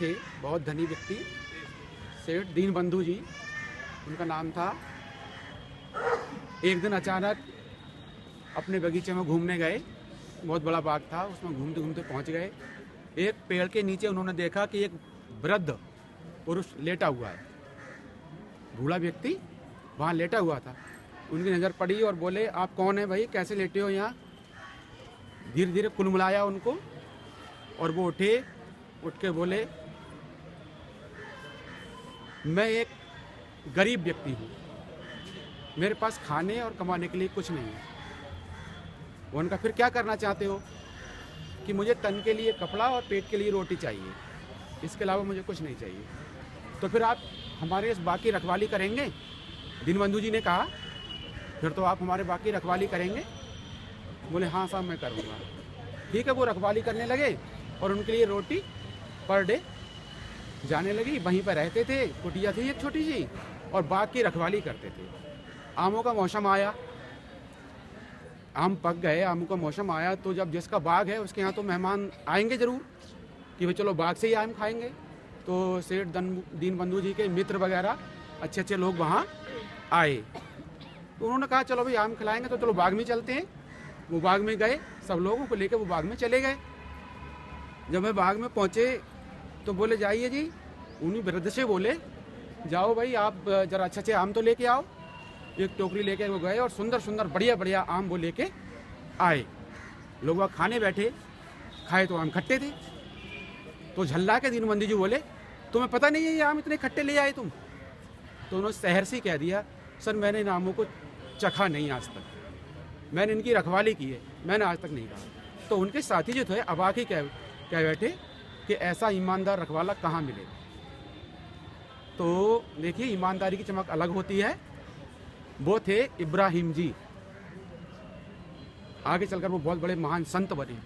थे, बहुत धनी व्यक्ति, सेठ दीनबंधु जी उनका नाम था। एक दिन अचानक अपने बगीचे में घूमने गए, बहुत बड़ा बाग था, उसमें घूमते घूमते पहुंच गए। एक पेड़ के नीचे उन्होंने देखा कि एक वृद्ध पुरुष लेटा हुआ है, बूढ़ा व्यक्ति वहाँ लेटा हुआ था। उनकी नज़र पड़ी और बोले, आप कौन है भाई, कैसे लेटे हो यहाँ? धीरे धीरे कुलमुलाया उनको और वो उठे, उठ के बोले, मैं एक गरीब व्यक्ति हूँ, मेरे पास खाने और कमाने के लिए कुछ नहीं है। उनका फिर क्या करना चाहते हो? कि मुझे तन के लिए कपड़ा और पेट के लिए रोटी चाहिए, इसके अलावा मुझे कुछ नहीं चाहिए। तो फिर आप हमारे इस बाग की रखवाली करेंगे? दीनबंधु जी ने कहा, फिर तो आप हमारे बाग की रखवाली करेंगे? बोले, हाँ साहब मैं करूँगा। ठीक है, वो रखवाली करने लगे और उनके लिए रोटी पर डे जाने लगी। वहीं पर रहते थे, कुटिया थी एक छोटी सी, और बाग की रखवाली करते थे। आमों का मौसम आया, आम पक गए, आमों का मौसम आया, तो जब जिसका बाग है उसके यहाँ तो मेहमान आएंगे ज़रूर कि भाई चलो बाग से ही आम खाएंगे। तो सेठ दीनबंधु जी के मित्र वगैरह अच्छे अच्छे लोग वहाँ आए, तो उन्होंने कहा चलो भाई आम खिलाएंगे तो चलो बाग में चलते हैं। वो बाग में गए, सब लोगों को लेकर वो बाग में चले गए। जब मैं बाग में पहुँचे तो बोले, जाइए जी। उन्हीं वृद्ध से बोले, जाओ भाई आप ज़रा अच्छे अच्छे आम तो लेके आओ। एक टोकरी लेके वो गए और सुंदर सुंदर बढ़िया बढ़िया आम वो लेके आए। लोग वहाँ खाने बैठे, खाए तो आम खट्टे थे। तो झल्ला के दीनबंधु जी बोले, तुम्हें पता नहीं है ये आम इतने खट्टे ले आए तुम? तो उन्होंने शहर से कह दिया, सर मैंने इन आमों को चखा नहीं आज तक, मैंने इनकी रखवाली की है, मैंने आज तक नहीं कहा। तो उनके साथी जो थे अबाक ही कह बैठे कि ऐसा ईमानदार रखवाला कहाँ मिले। तो देखिए, ईमानदारी की चमक अलग होती है। वो थे इब्राहिम जी, आगे चलकर वो बहुत बड़े महान संत बने।